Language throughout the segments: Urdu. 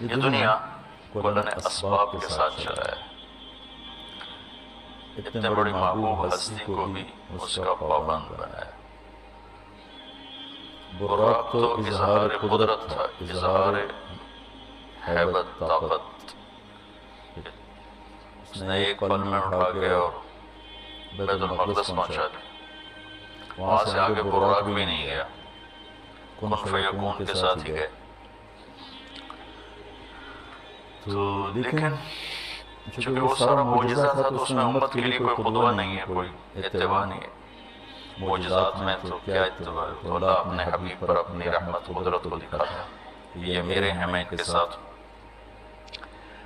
یہ دنیا کو اللہ نے اسباب کے ساتھ چلایا ہے، اتنے بڑی محبوب ہستی کو بھی اس کا پابند بنایا۔ براق تو اظہار قدرت تھا، اظہار ہیبت، طاقت، اس نے ایک پل میں اٹھا کے اور بیت المقدس پہنچا دیا، وہاں سے آگے براق بھی نہیں گیا، کن فیکون کے ساتھ ہی گئے۔ تو لیکن چونکہ وہ سارا معجزہ تھا تو اس میں امت کے لیے کوئی قدوہ نہیں ہے، کوئی اتباع نہیں ہے۔ معجزات میں تو کیا اتباع ہے؟ تو اللہ اپنے حبیب پر اپنی رحمت قدرت کو دکھاتا ہے، یہ میرے ہیں، میں ان کے ساتھ ہوں۔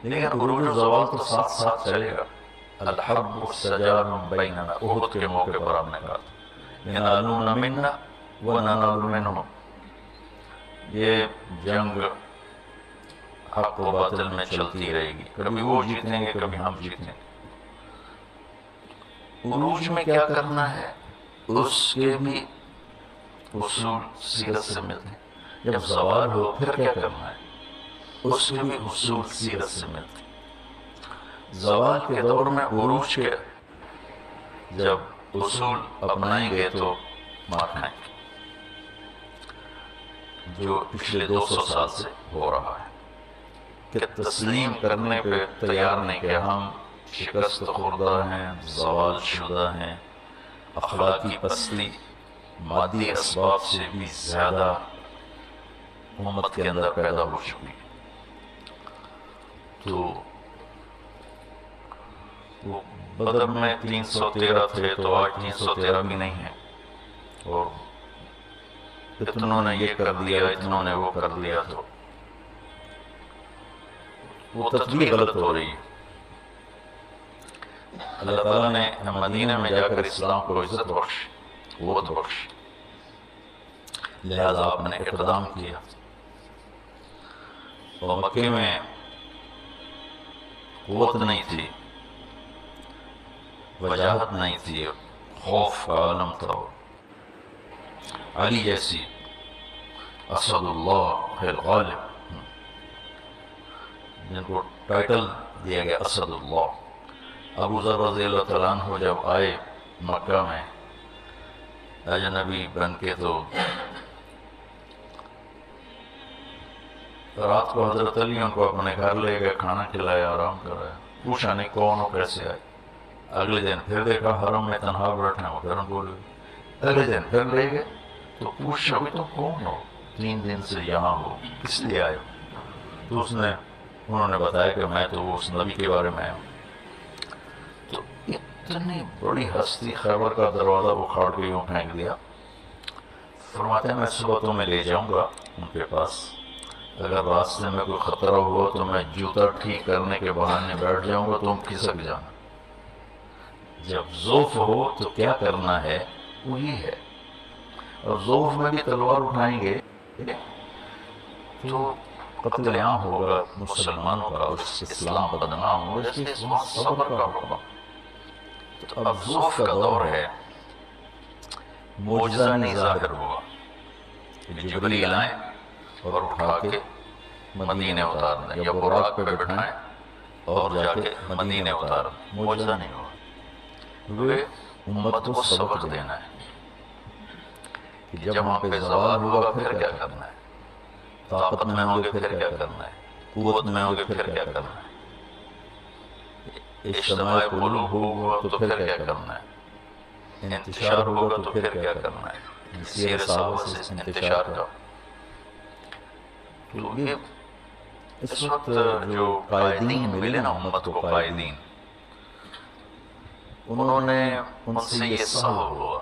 لیکن عروج و زوال تو ساتھ ساتھ چلے گا۔ الحرب سجال بیننا، احد کے موقع پر آپ نے کہا تھا ینالون منا وننال منہم، یہ جنگ حق و باطل میں چلتی رہے گی، کبھی وہ جیتیں گے کبھی ہم جیتیں گے۔ عروج میں کیا کرنا ہے اس کے بھی اصول سیرت سے ملتے ہیں، جب زوال ہو پھر کیا کرنا ہے اس کے بھی اصول سیرت سے ملتے ہیں۔ زوال کے دور میں عروج کے جب اصول اپنائیں گے تو مار کھائیں گے، جو پچھلے 200 سال سے ہو رہا ہے کہ تسلیم کرنے پہ تیار نہیں کہ ہم شکست خوردہ ہیں، زوال شدہ ہیں، اخلاقی پستی مادی اسباب سے بھی زیادہ امت کے اندر پیدا ہو چکی ہے۔ تو وہ بدر میں 313 تھے تو آج 313 بھی نہیں ہیں، اور اتنوں نے یہ کر دیا، اتنوں نے وہ کر دیا، تو وہ تطبیق غلط ہو رہی ہے۔ اللہ تعالیٰ نے مدینہ میں جا کر اسلام کو عزت بخش، قوت بخش، لہذا آپ نے اقدام کیا۔ اور مکے میں قوت نہیں تھی، وجاہت نہیں تھی، خوف کا عالم تھا۔ علی جیسی اسد اللہ الغالب، جن کو ٹائٹل دیا گیا اسد اللہ، ابو ذر رضی اللہ تعالیٰ عنہ جب آئے مکہ میں اجنبی بن کے، تو رات کو حضرت علی ان کو اپنے گھر لے گئے، کھانا کھلایا، آرام کرایا، پوچھا نہیں کون ہو، کیسے آئے۔ اگلے دن پھر دیکھا حرم میں تنہا بیٹھے ہیں، پھر بولے، اگلے دن پھر لے گئے تو پوچھا بھی تم کون ہو، 3 دن سے یہاں ہو، کس لیے آئے ہو؟ تو انہوں نے بتایا کہ میں تو اس نبی کے بارے میں ہوں۔ تو اتنی بڑی ہستی خیبر کا دروازہ اکھاڑ کے یوں پھینک دیا۔ فرماتے ہیں میں صبح تمہیں لے جاؤں گا ان کے پاس، اگر راستے میں کوئی خطرہ ہوا تو میں جوتا ٹھیک کرنے کے بہانے بیٹھ جاؤں گا، تم کھسک جانا۔ جب ذوف ہو تو کیا کرنا ہے وہی ہے، اور ذوف میں بھی تلوار اٹھائیں گے تو قتل عام ہوگا مسلمانوں کا، اسلام بدنام ہوگا، اس لیے صبر کا حکم۔ تو اب ذوف کا دور ہے، معجزہ نہیں ظاہر ہوا کہ جبریل آئیں اور اٹھا کے مدینے اتار دیں، یا براق پہ بٹھائیں اور جا کے مدینے اتار دیں، معجزہ نہیں ہوا۔ وہ امت کو سبق دینا ہے کہ جب ہم پہ زوال ہوگا پھر کیا کرنا ہے، طاقت میں ہوں گے پھر کیا کرنا ہے، قوت میں ہوں گے پھر کیا کرنا ہے، اجتماع قلوب ہوگا تو پھر کیا کرنا ہے، انتشار ہوگا تو پھر کیا کرنا ہے، سیر صحابہ سے انتشار کا۔ تو یہ اس وقت جو قائدین ملے نا امت کو، قائدین، انہوں نے ان سے یہ سہو ہوا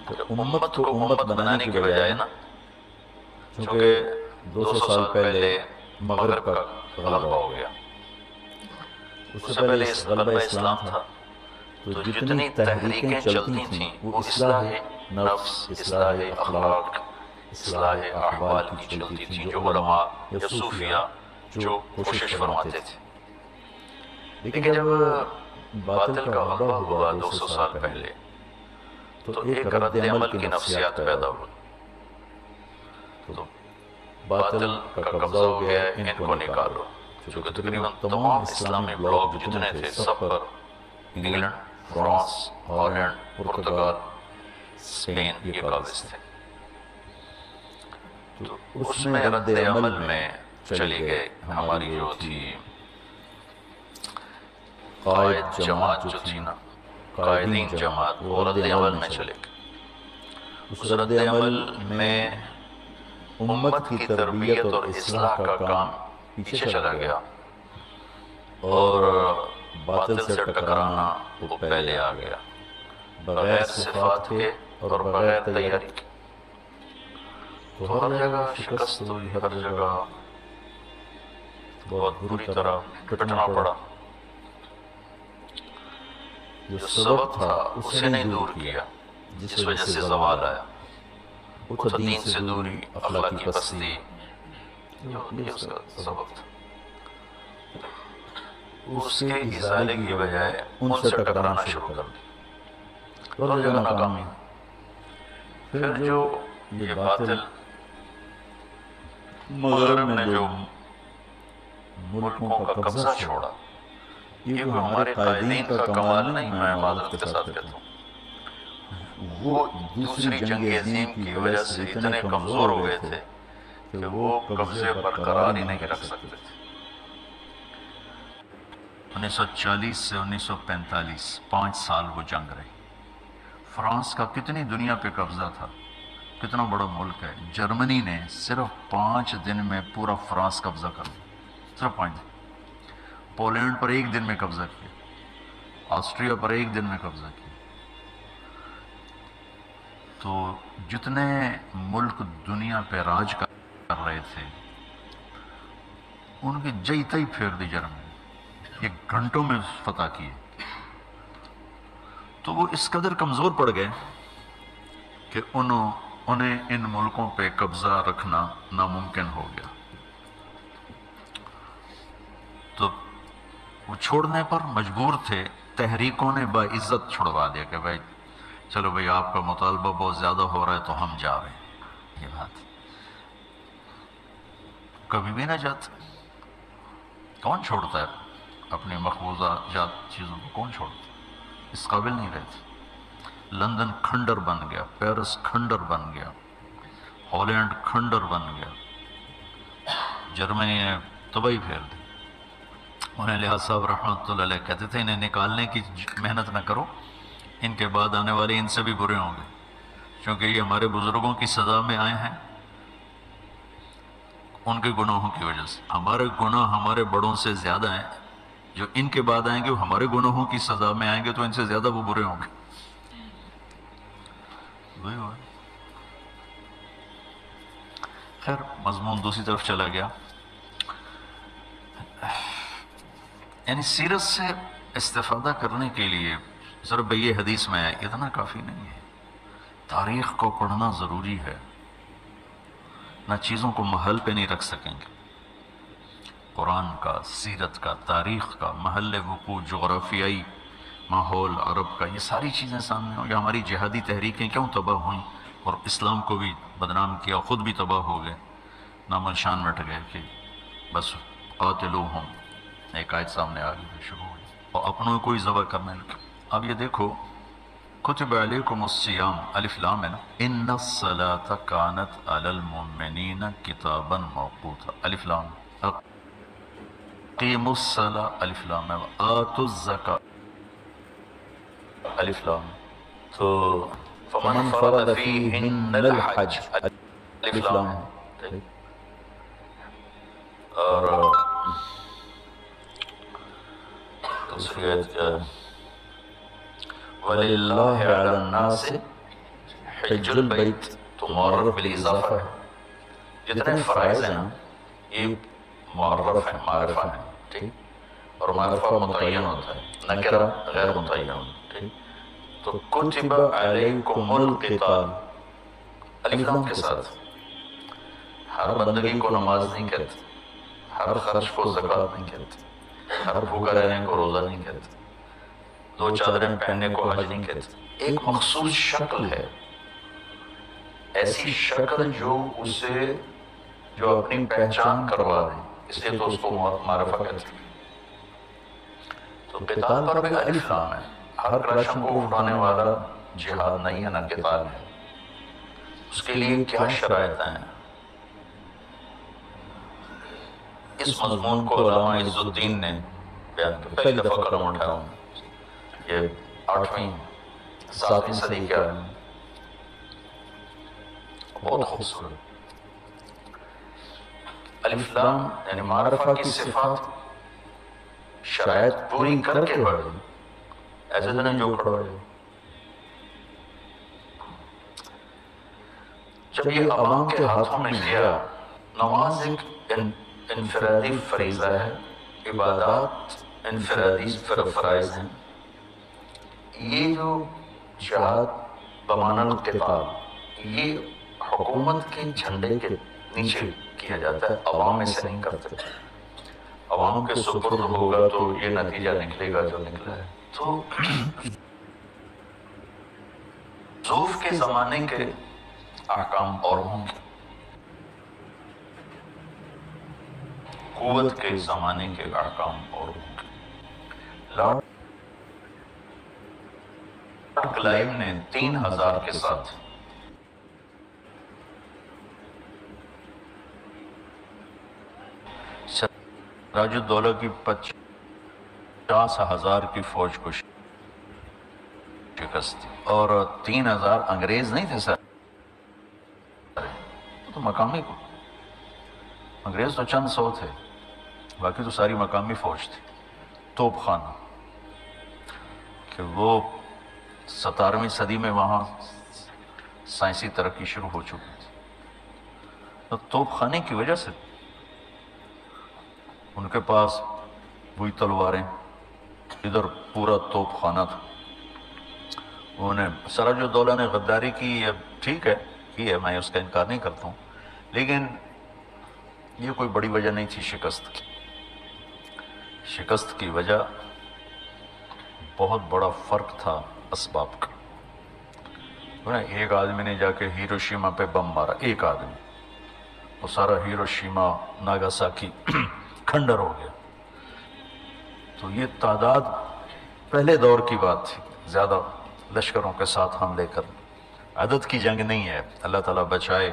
کہ امت کو امت بنانے کی بجائے نا، چونکہ 200 سال پہلے مغرب کا غلبہ ہو گیا، اس سے پہلے غلبہ اسلام تھا، تو جتنی تحریکیں چلتی تھیں وہ اصلاح نفس، اصلاح اخلاق، اصلاح احوال کی چلتی تھیں، جو علماء یا صوفیاء جو کوشش فرماتے تھے۔ لیکن جب باطل کا غلبہ ہوا 200 سال پہلے تو ایک رد عمل کی نفسیات پیدا ہوئی، تو باطل کا قبضہ ہو گیا ہے، ان کو نکالو. چونکہ تقریباً تمام اسلامی بلاک جتنے تھے سب پر England, France, Holland, Portugal, Spain یہ قابض تھے. تو اس میں رد عمل میں چلی گئے ہماری جو تھی قائد جماعت جو تھی نا، قائدین جماعت، وہ رد عمل میں چلے گئے. اس رد عمل میں امت کی تربیت اور اصلاح کا کام پیچھے چلا گیا اور باطل سے ٹکرانا وہ پہلے آ گیا، بغیر صفات کے اور بغیر تیاری کے. تو ہر جگہ شکست ہوئی، ہر جگہ بہت بری طرح پٹنا پڑا. جو سبب تھا اسے نہیں دور کیا، جس وجہ سے زوال آیا. وہ تھا دین سے دوری، اخلاقی پستی، یہ اس کا سبب تھا. اس کے ازالے کی بجائے ان سے ٹکرانا شروع کر دیا، ہر جگہ ناکامی. پھر جو یہ باطل مغرب نے جو ملکوں کا قبضہ چھوڑا، یہ کوئی ہمارے قائدین کا کمال نہیں، میں معذرت کے ساتھ کہتا ہوں. وہ دوسری جنگ عظیم کی وجہ سے اتنے کمزور ہو گئے تھے کہ وہ قبضے برقرار ہی نہیں رکھ سکتے تھے. 1940 سے 1945 5 سال وہ جنگ رہی. فرانس کا کتنی دنیا پہ قبضہ تھا، کتنا بڑا ملک ہے. جرمنی نے صرف 5 دن میں پورا فرانس قبضہ کر لیا، صرف 5 دن. پولینڈ پر 1 دن میں قبضہ کیا، آسٹریا پر 1 دن میں قبضہ کیا. تو جتنے ملک دنیا پہ راج کر رہے تھے ان کی جئی تئی پھیر دی جرمنی، یہ گھنٹوں میں فتح کیے. تو وہ اس قدر کمزور پڑ گئے کہ انہیں ان ملکوں پہ قبضہ رکھنا ناممکن ہو گیا. تو وہ چھوڑنے پر مجبور تھے. تحریکوں نے باعزت چھڑوا دیا کہ بھائی چلو بھائی آپ کا مطالبہ بہت زیادہ ہو رہا ہے تو ہم جا رہے ہیں. یہ بات کبھی بھی نہ جاتے. کون چھوڑتا ہے اپنی مقبوضہ جات چیزوں کو؟ کون چھوڑتا ہے؟ اس قابل نہیں رہتے. لندن کھنڈر بن گیا، پیرس کھنڈر بن گیا، ہالینڈ کھنڈر بن گیا. جرمنی نے تباہی پھیر دی. انہیں لحاظ صاحب رحمۃ اللہ علیہ کہتے تھے انہیں نکالنے کی محنت نہ کرو، ان کے بعد آنے والے ان سے بھی برے ہوں گے، کیونکہ یہ ہمارے بزرگوں کی سزا میں آئے ہیں ان کے گناہوں کی وجہ سے. ہمارے گناہ ہمارے بڑوں سے زیادہ ہیں، جو ان کے بعد آئیں گے وہ ہمارے گناہوں کی سزا میں آئیں گے تو ان سے زیادہ وہ برے ہوں گے. وہی ہوا. خیر مضمون دوسری طرف چلا گیا. یعنی سیرت سے استفادہ کرنے کے لیے صرف یہ حدیث میں ہے اتنا کافی نہیں ہے. تاریخ کو پڑھنا ضروری ہے، نہ چیزوں کو محل پہ نہیں رکھ سکیں گے. قرآن کا، سیرت کا، تاریخ کا، محل وقوع، جغرافیائی ماحول عرب کا، یہ ساری چیزیں سامنے ہوں. یا ہماری جہادی تحریکیں کیوں تباہ ہوئیں اور اسلام کو بھی بدنام کیا، خود بھی تباہ ہو گئے، نام و نشان مٹ گئے کہ بس قاتلوہم، ایک آیت سامنے آ گئی شروع ہوئی اور اپنوں کو ہی ذبح کرنے لگے. اب یہ دیکھو کتب علیکم الصیام، الف لام ہے نا، ان الصلاۃ کانت علی المؤمنین کتابا موقوتا، الف لام. اقیموا الصلاۃ، الف لام ہے. آتوا الزکاۃ، الف لام. تو فمن فرض فیہن الحج، الف لام. اور دوسری آیت کیا ہے؟ وَلِلَّهِ عَلَى النَّاسِ حِجُّ الْبَيْتِ، تو معرف بالاضافہ ہے. جتنے فرائض ہیں یہ معرف ہیں، معرفہ ہیں، ٹھیک. اور معرفہ متعین ہوتا ہے، نکرہ غیر متعین. ٹھیک. تو کتب علیکم القتال، الف لام کے ساتھ. ہر بندگی کو نماز نہیں کہتے، ہر خرچ کو زکوٰۃ نہیں کہتے، ہر بھوکا رہنے کو روزہ نہیں کہتے، 2 چادریں پہننے کو حج نہیں کہتے. ایک مخصوص شکل ہے، ایسی شکل جو اسے جو اپنی پہچان کروا دے، اس لیے تو اس کو معرفہ کہتے ہیں۔ تو قتال پر بھی الف لام ہے، ہر کلاشنکوف اٹھانے والا جہاد نہیں ہے، نہ قتال ہے۔ اس کے لیے کیا شرائط ہیں؟ اس مضمون کو علامہ عز الدین نے بیان کیا، پہلی دفعہ قلم اٹھایا ہوں، یہ 8ویں 7ویں صدی کا ہے، بہت خوبصورت۔ الف لام یعنی معرفہ کی صفات شاید پوری کر کے پڑھ دی، ایسے تو نہیں جو پڑھو۔ جب یہ عوام کے ہاتھوں میں گیا، نماز ایک انفرادی فریضہ ہے، عبادات انفرادی فرائض ہیں، یہ جو جہاد بمعنی القتال یہ حکومت کے جھنڈے کے نیچے کیا جاتا ہے، عوام ایسے نہیں کرتے۔ عوام کے سپرد ہوگا تو یہ نتیجہ نکلے گا جو نکلا ہے۔ تو ضعف کے زمانے کے احکام اور ہوں گے، قوت کے زمانے کے احکام اور ہوں گے۔ لارڈ کلائیو نے 3000 کے ساتھ سراج الدولہ کی 50,000 کی فوج کو شکست دی، اور 3000 انگریز نہیں تھے سر، تو مقامی کو، انگریز تو چند سو تھے، باقی تو ساری مقامی فوج تھی۔ توپ خانہ کہ وہ 17ویں صدی میں وہاں سائنسی ترقی شروع ہو چکی تھی، تو توپ خانے کی وجہ سے ان کے پاس وہی تلواریں، ادھر پورا توپ خانہ تھا۔ انہوں نے سراج الدولہ نے غداری کی، ٹھیک ہے کی ہے، میں اس کا انکار نہیں کرتا ہوں، لیکن یہ کوئی بڑی وجہ نہیں تھی شکست کی۔ شکست کی وجہ بہت بڑا فرق تھا اسباب کا۔ ایک آدمی نے جا کے ہیروشیما پہ بم مارا، ایک آدمی، وہ سارا ہیروشیما ناگاساکی کھنڈر ہو گیا۔ تو یہ تعداد پہلے دور کی بات تھی، زیادہ لشکروں کے ساتھ حملے کر، عدد کی جنگ نہیں ہے، اللہ تعالیٰ بچائے۔